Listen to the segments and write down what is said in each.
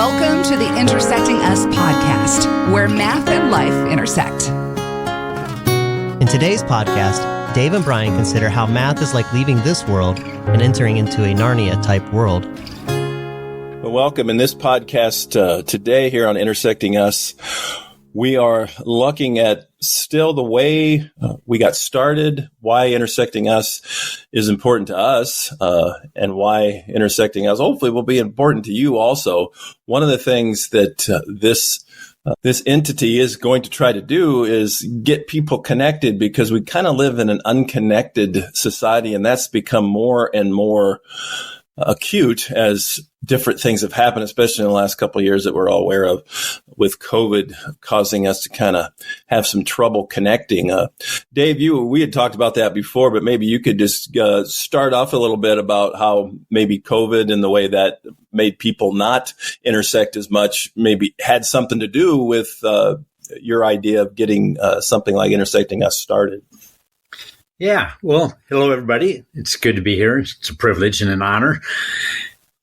Welcome to the Intersecting Us podcast, where math and life intersect. In today's podcast, Dave and Brian consider how math is like leaving this world and entering into a Narnia-type world. Well, welcome. In this podcast today here on Intersecting Us, we are looking at still the way we got started, why Intersecting Us is important to us, and why Intersecting Us hopefully will be important to you also. One of the things that this entity is going to try to do is get people connected, because we kind of live in an unconnected society, and that's become more and more acute as different things have happened, especially in the last couple of years that we're all aware of, with COVID causing us to kind of have some trouble connecting. Dave, we had talked about that before, but maybe you could just start off a little bit about how maybe COVID and the way that made people not intersect as much maybe had something to do with your idea of getting something like Intersecting Us started. Yeah. Well, hello, everybody. It's good to be here. It's a privilege and an honor.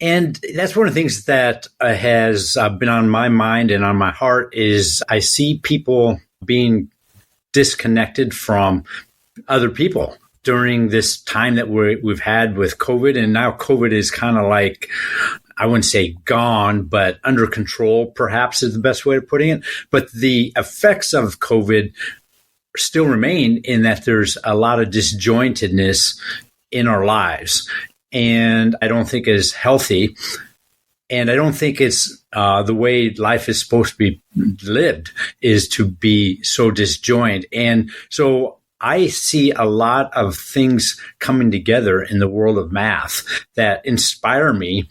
And that's one of the things that has been on my mind and on my heart is I see people being disconnected from other people during this time that we've had with COVID. And now COVID is kind of like, I wouldn't say gone, but under control, perhaps is the best way of putting it. But the effects of COVID still remain in that there's a lot of disjointedness in our lives. And I don't think it's healthy. And I don't think it's the way life is supposed to be lived, is to be so disjointed. And so I see a lot of things coming together in the world of math that inspire me,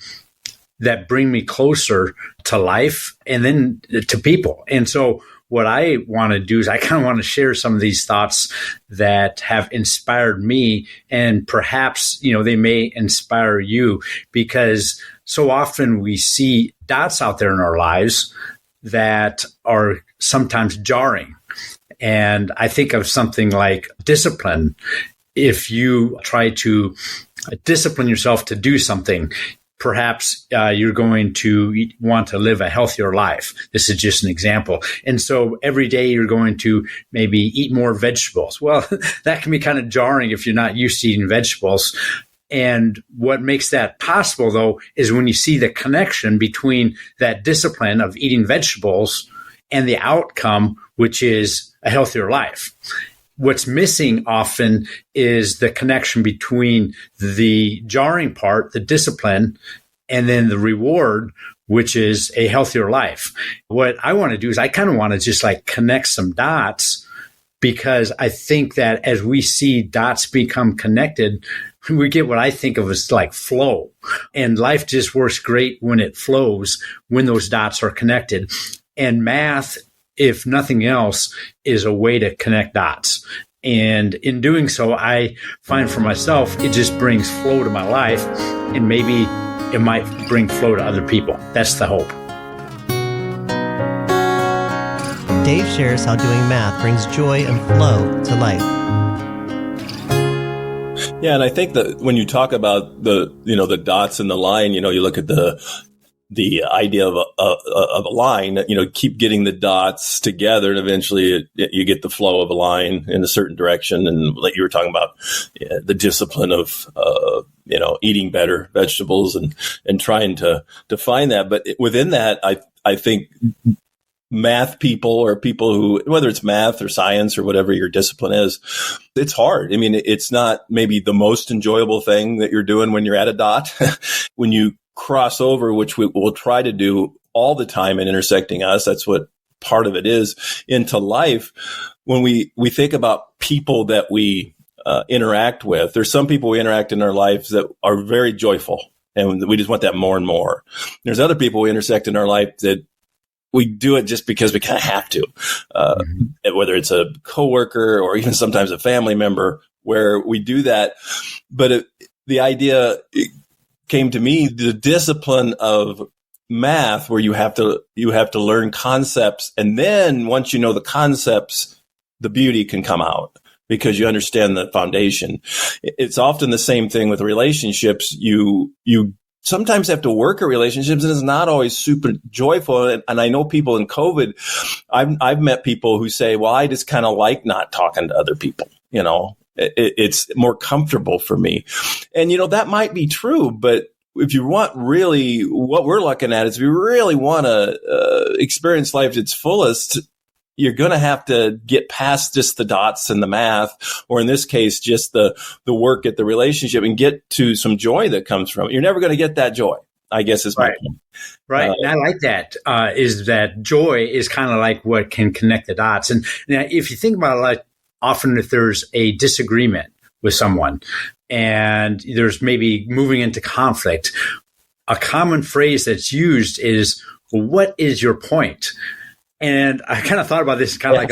that bring me closer to life and then to people. And so what I want to do is I kind of want to share some of these thoughts that have inspired me, and perhaps, they may inspire you, because so often we see dots out there in our lives that are sometimes jarring. And I think of something like discipline. If you try to discipline yourself to do something, perhaps you're going to want to live a healthier life. This is just an example. And so every day you're going to maybe eat more vegetables. Well, that can be kind of jarring if you're not used to eating vegetables. And what makes that possible, though, is when you see the connection between that discipline of eating vegetables and the outcome, which is a healthier life. What's missing often is the connection between the jarring part, the discipline, and then the reward, which is a healthier life. What I want to do is I kind of want to just like connect some dots, because I think that as we see dots become connected, we get what I think of as like flow. And life just works great when it flows, when those dots are connected. And math, if nothing else, is a way to connect dots. And in doing so, I find for myself, it just brings flow to my life, and maybe it might bring flow to other people. That's the hope. Dave shares how doing math brings joy and flow to life. Yeah, and I think that when you talk about the dots in the line, you look at the idea of a line, keep getting the dots together, and eventually you get the flow of a line in a certain direction. And like you were talking about, the discipline of, eating better vegetables and trying to find that. But within that, I think math people, or people who, whether it's math or science or whatever your discipline is, it's hard. I mean, it's not maybe the most enjoyable thing that you're doing when you're at a dot. When you cross over, which we will try to do all the time in Intersecting Us, that's what part of it is, into life. When we think about people that we interact with, there's some people we interact in our lives that are very joyful, and we just want that more and more. There's other people we intersect in our life that we do it just because we kind of have to, whether it's a coworker or even sometimes a family member, where we do that. But the idea came to me, the discipline of math, where you have to learn concepts, and then once you know the concepts, the beauty can come out because you understand the foundation. It's often the same thing with relationships. You sometimes have to work at relationships, and it's not always super joyful. And I know people in COVID, I've met people who say, well, I just kind of like not talking to other people, it's more comfortable for me. And, that might be true, but if you want really, what we're looking at is if you really want to experience life at its fullest, you're going to have to get past just the dots and the math, or in this case, just the work at the relationship, and get to some joy that comes from it. You're never going to get that joy, I guess, is my point. Right. And I like that, is that joy is kind of like what can connect the dots. And now, if you think about it, like often if there's a disagreement with someone and there's maybe moving into conflict, a common phrase that's used is, well, what is your point? And I kind of thought about this kind of like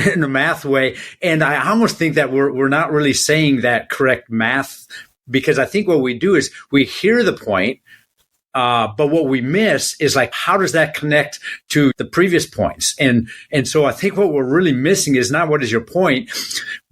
in a math way. And I almost think that we're not really saying that correct math, because I think what we do is we hear the point, but what we miss is like, how does that connect to the previous points? And so I think what we're really missing is not what is your point.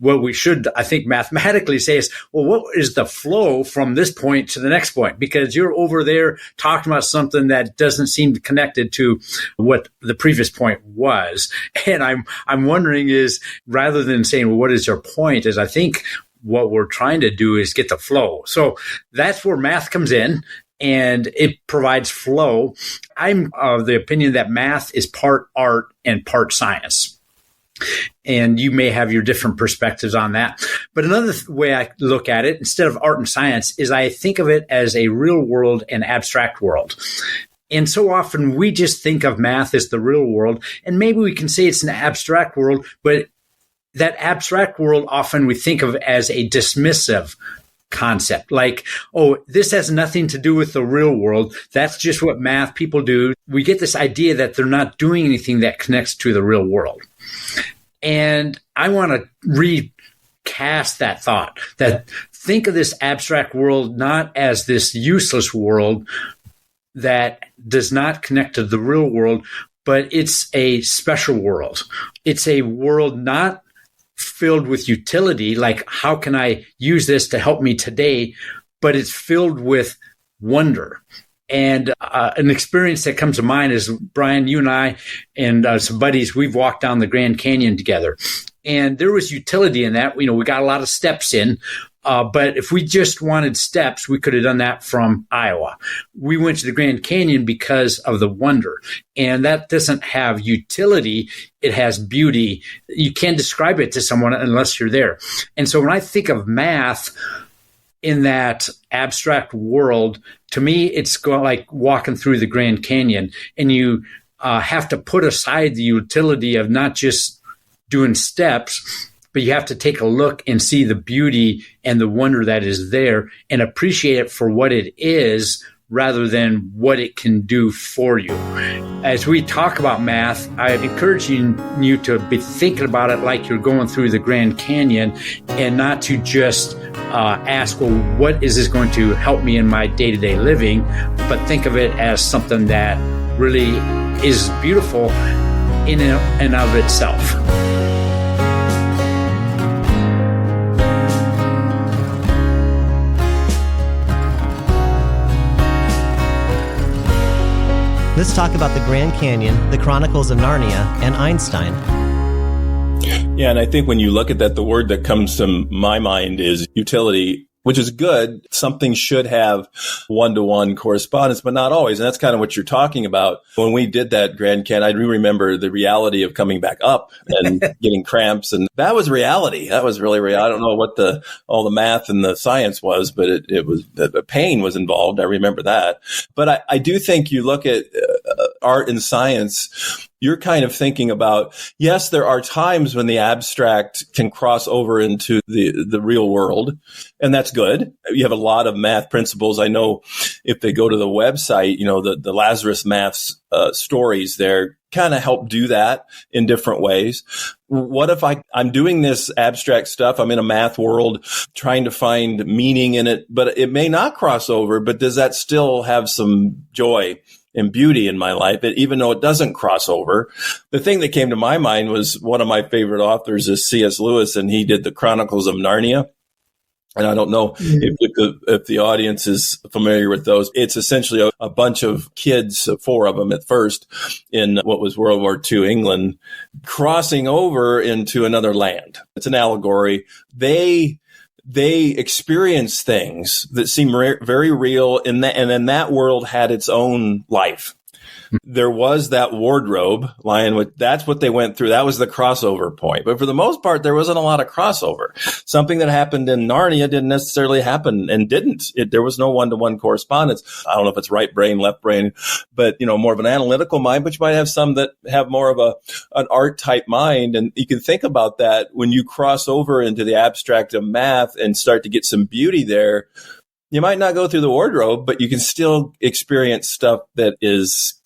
What we should, I think, mathematically say is, well, what is the flow from this point to the next point? Because you're over there talking about something that doesn't seem connected to what the previous point was. And I'm wondering is, rather than saying, well, what is your point, is I think what we're trying to do is get the flow. So that's where math comes in, and it provides flow. I'm of the opinion that math is part art and part science. And you may have your different perspectives on that. But another way I look at it, instead of art and science, is I think of it as a real world and abstract world. And so often we just think of math as the real world, and maybe we can say it's an abstract world, but that abstract world often we think of as a dismissive concept, like, oh, this has nothing to do with the real world. That's just what math people do. We get this idea that they're not doing anything that connects to the real world. And I want to recast that thought, that think of this abstract world not as this useless world that does not connect to the real world, but it's a special world. It's a world not filled with utility, like how can I use this to help me today, but it's filled with wonder. And an experience that comes to mind is, Brian, you and I and some buddies, we've walked down the Grand Canyon together. And there was utility in that. We got a lot of steps in. But if we just wanted steps, we could have done that from Iowa. We went to the Grand Canyon because of the wonder. And that doesn't have utility. It has beauty. You can't describe it to someone unless you're there. And so when I think of math in that abstract world, to me, it's like walking through the Grand Canyon, and you have to put aside the utility of not just doing steps, but you have to take a look and see the beauty and the wonder that is there and appreciate it for what it is rather than what it can do for you. As we talk about math, I'm encouraging you to be thinking about it like you're going through the Grand Canyon, and not to just ask, well, what is this going to help me in my day-to-day living? But think of it as something that really is beautiful in and of itself. Let's talk about the Grand Canyon, the Chronicles of Narnia, and Einstein. Yeah, and I think when you look at that, the word that comes to my mind is utility, which is good. Something should have one-to-one correspondence, but not always. And that's kind of what you're talking about. When we did that Grand Canyon, I do remember the reality of coming back up and getting cramps. And that was reality. That was really real. I don't know what all the math and the science was, but it was, the pain was involved. I remember that. But I do think you look at art and science, you're kind of thinking about, yes, there are times when the abstract can cross over into the real world, and that's good. You have a lot of math principles. I know if they go to the website, the Lazarus Maths stories there kind of help do that in different ways. What if I'm doing this abstract stuff? I'm in a math world trying to find meaning in it, but it may not cross over, but does that still have some joy and beauty in my life, even though it doesn't cross over? The thing that came to my mind was one of my favorite authors is C.S. Lewis, and he did the Chronicles of Narnia. And I don't know if the audience is familiar with those. It's essentially a bunch of kids, 4 of them at first, in what was World War II England, crossing over into another land. It's an allegory. They experience things that seem very real, and then that world had its own life. There was that wardrobe line, that's what they went through. That was the crossover point. But for the most part, there wasn't a lot of crossover. Something that happened in Narnia didn't necessarily happen and there was no one-to-one correspondence. I don't know if it's right brain, left brain, but, more of an analytical mind, but you might have some that have more of an art type mind. And you can think about that when you cross over into the abstract of math and start to get some beauty there. You might not go through the wardrobe, but you can still experience stuff that is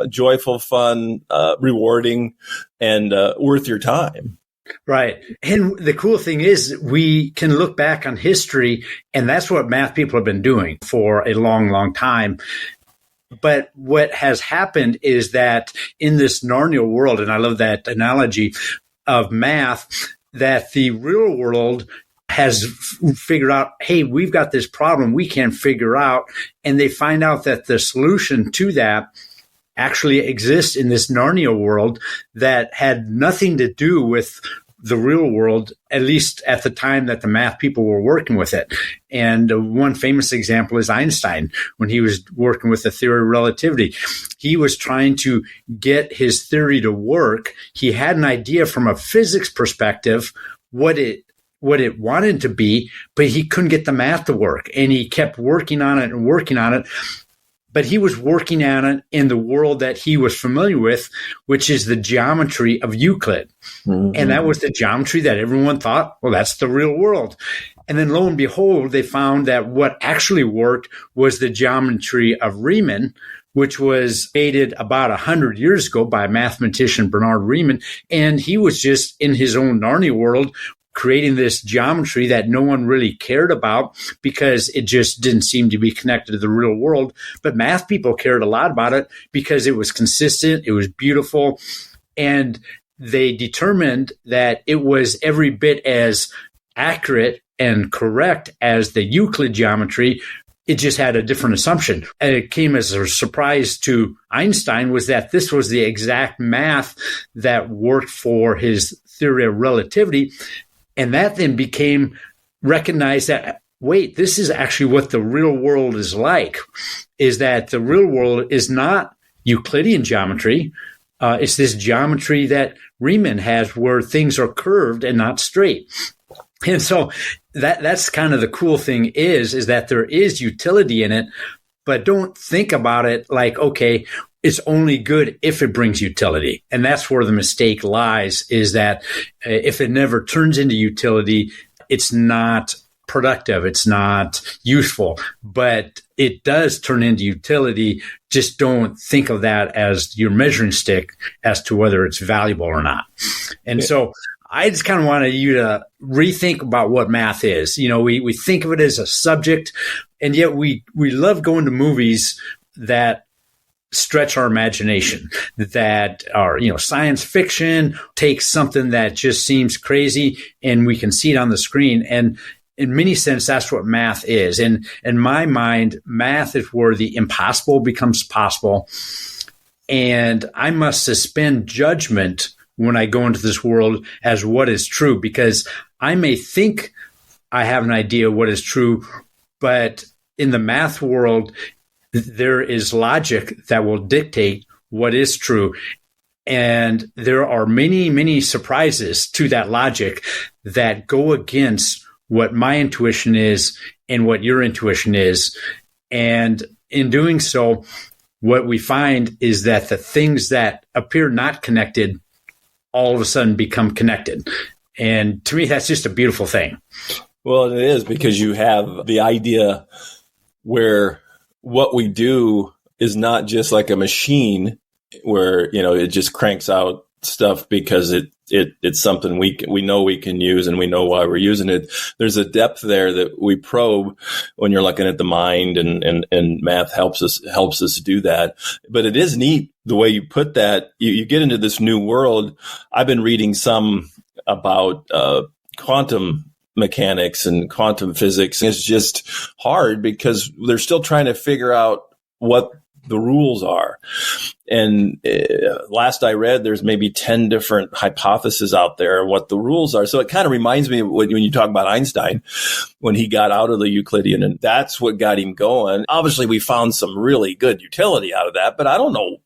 joyful, fun, rewarding, and worth your time. Right. And the cool thing is we can look back on history, and that's what math people have been doing for a long, long time. But what has happened is that in this Narnia world, and I love that analogy of math, that the real world has figured out, hey, we've got this problem we can't figure out. And they find out that the solution to that actually exists in this Narnia world that had nothing to do with the real world, at least at the time that the math people were working with it. And one famous example is Einstein, when he was working with the theory of relativity. He was trying to get his theory to work. He had an idea from a physics perspective, what it wanted to be, but he couldn't get the math to work. And he kept working on it and working on it. But he was working on it in the world that he was familiar with, which is the geometry of Euclid. Mm-hmm. And that was the geometry that everyone thought, well, that's the real world. And then lo and behold, they found that what actually worked was the geometry of Riemann, which was created about 100 years ago by mathematician Bernard Riemann. And he was just in his own Narnia world, creating this geometry that no one really cared about because it just didn't seem to be connected to the real world. But math people cared a lot about it because it was consistent, it was beautiful, and they determined that it was every bit as accurate and correct as the Euclid geometry. It just had a different assumption. And it came as a surprise to Einstein was that this was the exact math that worked for his theory of relativity. And that then became recognized that, wait, this is actually what the real world is like, is that the real world is not Euclidean geometry. It's this geometry that Riemann has where things are curved and not straight. And so that's kind of the cool thing is that there is utility in it, but don't think about it like, okay, it's only good if it brings utility. And that's where the mistake lies, is that if it never turns into utility, it's not productive, it's not useful, but it does turn into utility. Just don't think of that as your measuring stick as to whether it's valuable or not. And so I just kind of wanted you to rethink about what math is. We think of it as a subject, and yet we love going to movies that stretch our imagination, that are, science fiction, takes something that just seems crazy and we can see it on the screen. And in many sense, that's what math is. And in my mind, math is where the impossible becomes possible. And I must suspend judgment when I go into this world as what is true, because I may think I have an idea what is true, but in the math world, there is logic that will dictate what is true. And there are many, many surprises to that logic that go against what my intuition is and what your intuition is. And in doing so, what we find is that the things that appear not connected all of a sudden become connected. And to me, that's just a beautiful thing. Well, it is, because you have the idea where what we do is not just like a machine where, it just cranks out stuff because it's something we know we can use and we know why we're using it. There's a depth there that we probe when you're looking at the mind, and math helps us do that. But it is neat the way you put that. You get into this new world. I've been reading some about quantum mechanics and quantum physics is just hard because they're still trying to figure out what the rules are. And last I read, there's maybe 10 different hypotheses out there of what the rules are. So it kind of reminds me of when you talk about Einstein, when he got out of the Euclidean, and that's what got him going. Obviously, we found some really good utility out of that, but I don't know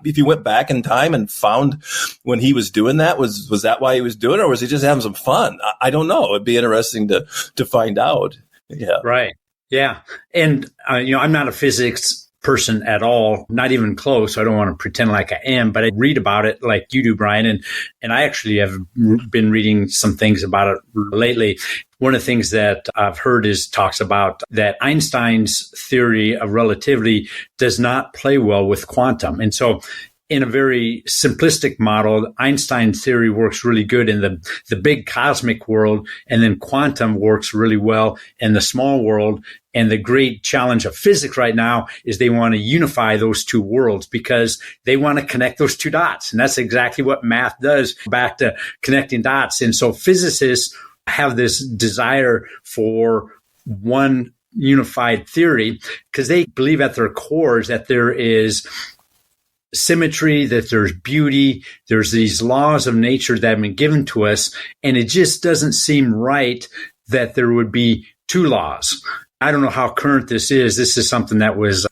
if he went back in time and found when he was doing that, was that why he was doing it, or was he just having some fun? I don't know. It'd be interesting to find out. Yeah. Right. Yeah. And, I'm not a physics person at all, not even close. I don't want to pretend like I am, but I read about it like you do, Brian. And I actually have been reading some things about it lately. One of the things that I've heard talks about that Einstein's theory of relativity does not play well with quantum. And so in a very simplistic model, Einstein's theory works really good in the big cosmic world, and then quantum works really well in the small world. And the great challenge of physics right now is they want to unify those two worlds because they want to connect those two dots. And that's exactly what math does, back to connecting dots. And so physicists have this desire for one unified theory because they believe at their cores that there is symmetry, that there's beauty, there's these laws of nature that have been given to us, and it just doesn't seem right that there would be two laws. I don't know how current this is. This is something that was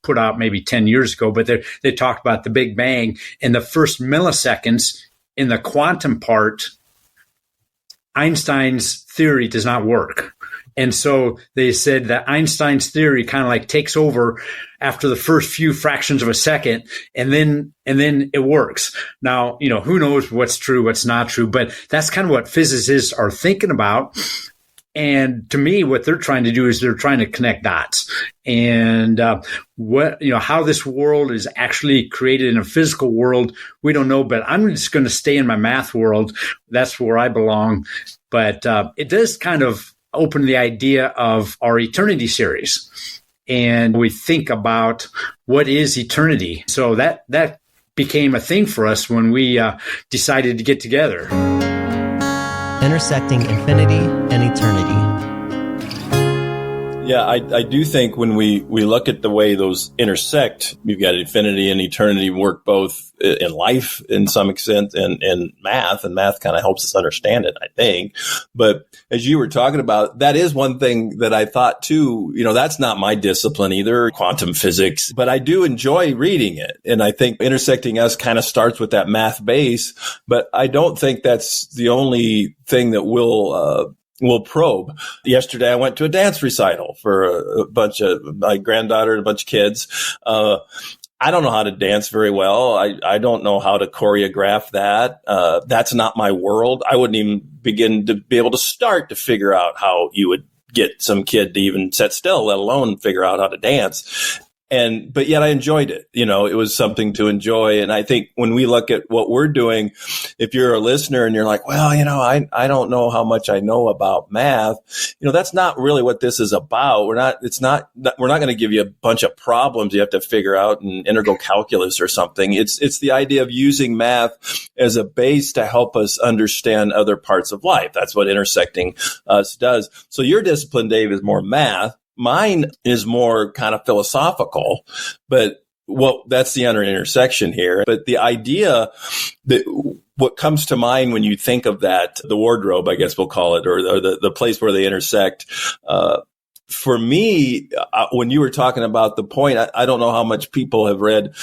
put out maybe 10 years ago, but they talked about the Big Bang. In the first milliseconds in the quantum part, Einstein's theory does not work. And so they said that Einstein's theory kind of like takes over after the first few fractions of a second, and then it works. Now, who knows what's true, what's not true, but that's kind of what physicists are thinking about. And to me, what they're trying to do is they're trying to connect dots. And how this world is actually created in a physical world, we don't know. But I'm just going to stay in my math world. That's where I belong. But it does kind of open the idea of our eternity series. And we think about what is eternity. So that became a thing for us when we decided to get together. Intersecting infinity and eternity. Yeah, I do think when we look at the way those intersect, we've got infinity and eternity work both in life in some extent and math kind of helps us understand it, I think. But as you were talking about, that is one thing that I thought too, that's not my discipline either, quantum physics, but I do enjoy reading it. And I think Intersecting Us kind of starts with that math base, but I don't think that's the only thing that we'll probe. Yesterday, I went to a dance recital for a bunch of my granddaughter and a bunch of kids. I don't know how to dance very well. I don't know how to choreograph that. That's not my world. I wouldn't even begin to be able to start to figure out how you would get some kid to even sit still, let alone figure out how to dance. But yet I enjoyed it. It was something to enjoy. And I think when we look at what we're doing, if you're a listener and you're like, well, I don't know how much I know about math, that's not really what this is about. We're not going to give you a bunch of problems you have to figure out in integral calculus or something. It's the idea of using math as a base to help us understand other parts of life. That's what Intersecting Us does. So your discipline, Dave, is more math. Mine is more kind of philosophical, but that's the intersection here. But the idea that what comes to mind when you think of that, the wardrobe, I guess we'll call it, or the place where they intersect, for me, when you were talking about the point, I don't know how much people have read,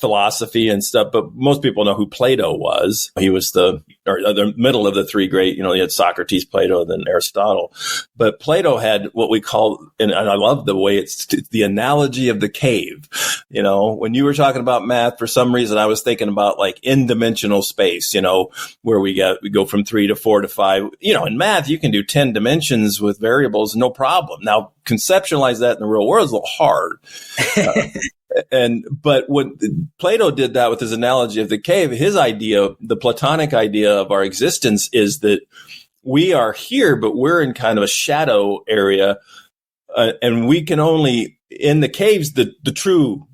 philosophy and stuff, but most people know who Plato was. He was the middle of the three great, you had Socrates, Plato, and then Aristotle. But Plato had what we call, and I love the way it's the analogy of the cave. When you were talking about math, for some reason, I was thinking about like in-dimensional space, where we go from 3 to 4 to 5. In math, you can do 10 dimensions with variables, no problem. Now, conceptualize that in the real world is a little hard. But when Plato did that with his analogy of the cave, his idea, the Platonic idea of our existence is that we are here, but we're in kind of a shadow area. And we can only, in the caves, there's the true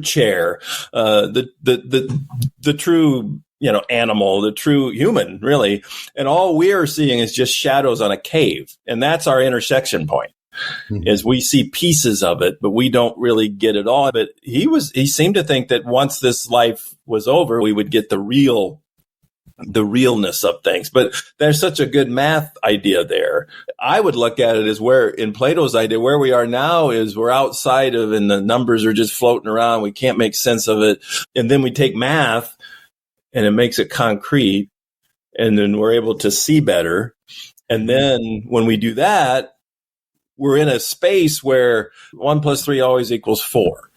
chair, the true animal, the true human, really. And all we're seeing is just shadows on a cave. And that's our intersection point. Mm-hmm. Is we see pieces of it, but we don't really get it all. But he seemed to think that once this life was over, we would get the realness of things. But there's such a good math idea there. I would look at it as where in Plato's idea, where we are now is we're outside of, and the numbers are just floating around. We can't make sense of it. And then we take math and it makes it concrete. And then we're able to see better. And then when we do that, we're in a space where 1 + 3 always equals 4.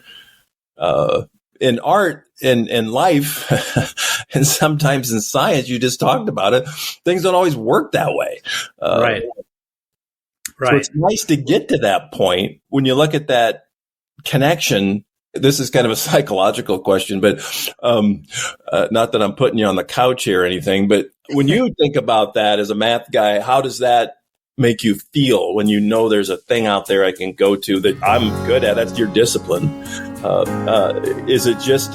In art and life, and sometimes in science, you just talked about it, things don't always work that way. Right. So it's nice to get to that point when you look at that connection. This is kind of a psychological question, but not that I'm putting you on the couch here or anything, but when you think about that as a math guy, how does that make you feel when you know there's a thing out there I can go to that I'm good at? That's your discipline. Is it just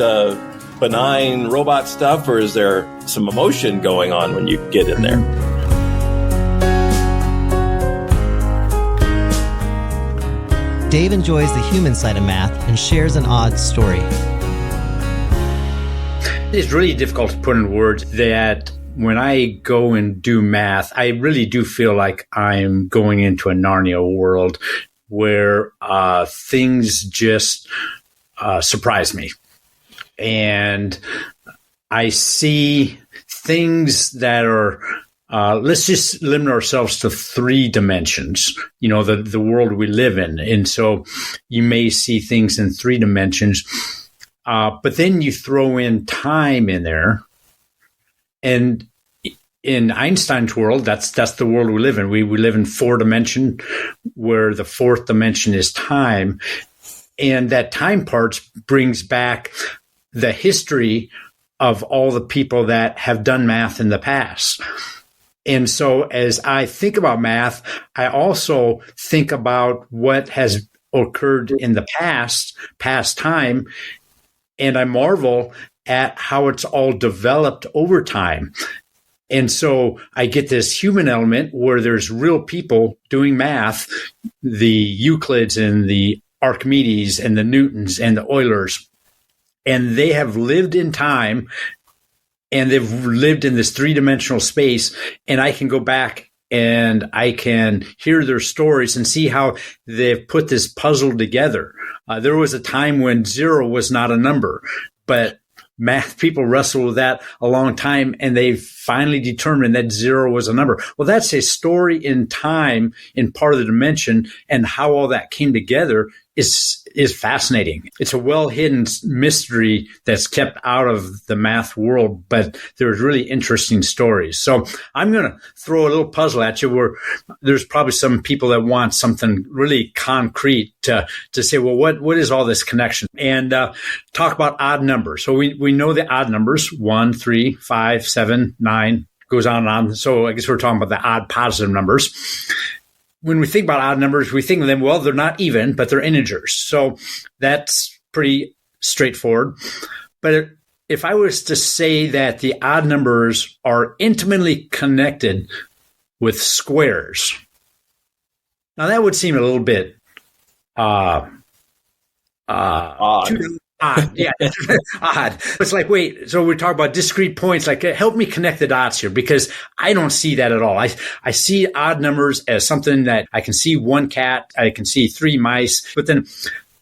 benign robot stuff, or is there some emotion going on when you get in there? Dave enjoys the human side of math and shares an odd story. It's really difficult to put in words that when I go and do math, I really do feel like I'm going into a Narnia world where things just surprise me. And I see things that are, let's just limit ourselves to 3 dimensions, the world we live in. And so you may see things in 3 dimensions, but then you throw in time in there. And in Einstein's world, that's the world we live in. We live in 4 dimension, where the 4th dimension is time. And that time part brings back the history of all the people that have done math in the past. And so as I think about math, I also think about what has occurred in the past time, and I marvel at how it's all developed over time. And so I get this human element where there's real people doing math, the Euclids and the Archimedes and the Newtons and the Eulers, and they have lived in time and they've lived in this 3-dimensional space. And I can go back and I can hear their stories and see how they've put this puzzle together. There was a time when 0 was not a number, but math people wrestled with that a long time, and they finally determined that 0 was a number. Well, that's a story in time in part of the dimension, and how all that came together is fascinating. It's a well-hidden mystery that's kept out of the math world, but there's really interesting stories. So I'm going to throw a little puzzle at you where there's probably some people that want something really concrete to say, well, what is all this connection? And talk about odd numbers. So we know the odd numbers, 1, 3, 5, 7, 9, goes on and on. So I guess we're talking about the odd positive numbers. When we think about odd numbers, we think of them, well, they're not even, but they're integers. So that's pretty straightforward. But if I was to say that the odd numbers are intimately connected with squares, now that would seem a little bit odd. Odd. Yeah, odd. It's like, wait, so we're talking about discrete points. Like, help me connect the dots here, because I don't see that at all. I see odd numbers as something that I can see 1 cat, I can see 3 mice, but then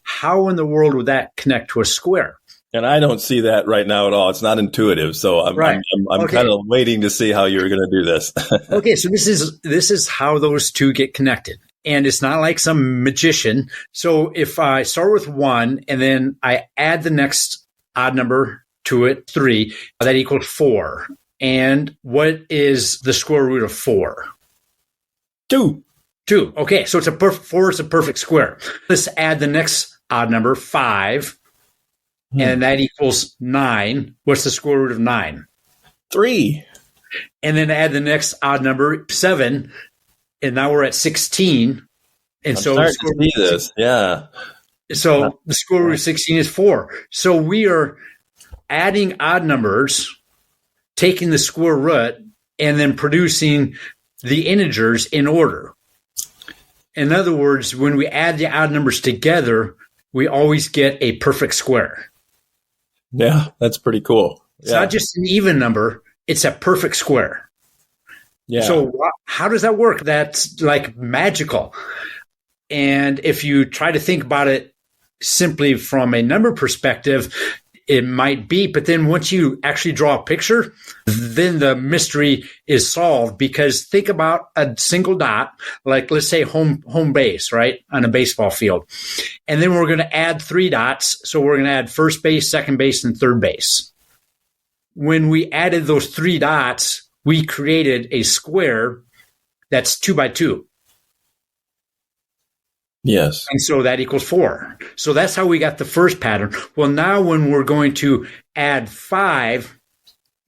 how in the world would that connect to a square? And I don't see that right now at all. It's not intuitive. So I'm okay. Kind of waiting to see how you're going to do this. Okay, so this is how those two get connected. And it's not like some magician. So if I start with 1 and then I add the next odd number to it, 3, that equals 4. And what is the square root of 4? 2. 2. Okay, so 4 is a perfect square. Let's add the next odd number, 5, and that equals 9. What's the square root of 9? 3. And then add the next odd number, 7. And now we're at 16. And I'm starting to see this. Yeah. So the square root of 16 is 4. So we are adding odd numbers taking the square root and then producing the integers in order. In other words, when we add the odd numbers together, we always get a perfect square. Yeah, that's pretty cool. It's not just an even number, it's a perfect square. Yeah. So how does that work? That's like magical. And if you try to think about it simply from a number perspective, it might be, but then once you actually draw a picture, then the mystery is solved, because think about a single dot, like let's say home base, right, on a baseball field. And then we're going to add 3 dots. So we're going to add first base, second base, and third base. When we added those 3 dots, we created a square that's 2 by 2. Yes. And so that equals 4. So that's how we got the first pattern. Well, now when we're going to add 5,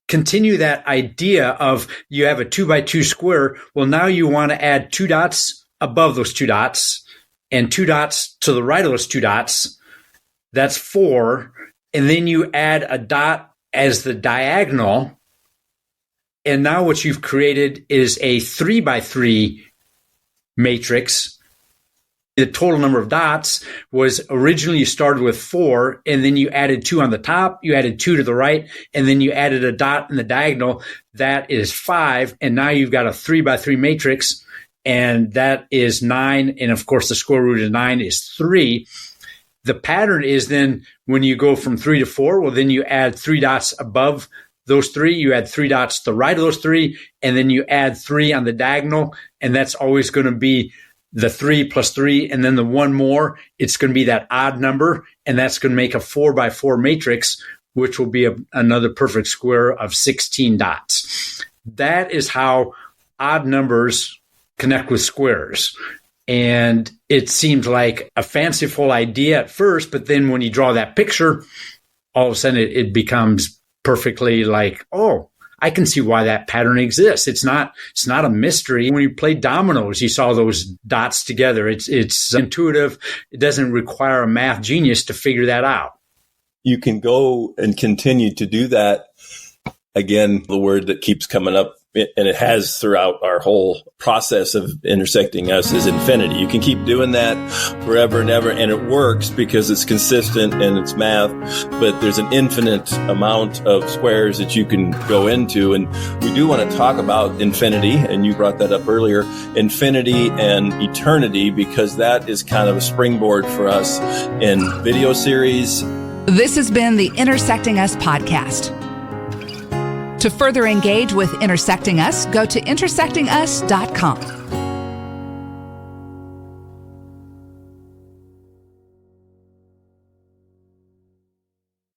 continue that idea of you have a 2 by 2 square. Well, now you want to add 2 dots above those 2 dots and 2 dots to the right of those 2 dots. That's 4. And then you add a dot as the diagonal. And now what you've created is a 3 by 3 matrix. The total number of dots was originally you started with 4, and then you added 2 on the top, you added 2 to the right, and then you added a dot in the diagonal. That is 5. And now you've got a 3 by 3 matrix, and that is 9. And of course, the square root of 9 is 3. The pattern is then when you go from 3 to 4, well, then you add 3 dots above those 3, you add 3 dots to the right of those 3, and then you add 3 on the diagonal, and that's always going to be the 3 plus 3, and then the 1 more, it's going to be that odd number, and that's going to make a 4 by 4 matrix, which will be another perfect square of 16 dots. That is how odd numbers connect with squares. And it seems like a fanciful idea at first, but then when you draw that picture, all of a sudden it becomes perfectly like, oh, I can see why that pattern exists. It's not a mystery. When you play dominoes, you saw those dots together. It's intuitive. It doesn't require a math genius to figure that out. You can go and continue to do that. Again, the word that keeps coming up, and it has throughout our whole process of intersecting us, is infinity. You can keep doing that forever and ever, and it works because it's consistent and it's math, but there's an infinite amount of squares that you can go into. And we do want to talk about infinity, and you brought that up earlier, infinity and eternity, because that is kind of a springboard for us in video series. This has been the Intersecting Us podcast. To further engage with Intersecting Us, go to intersectingus.com.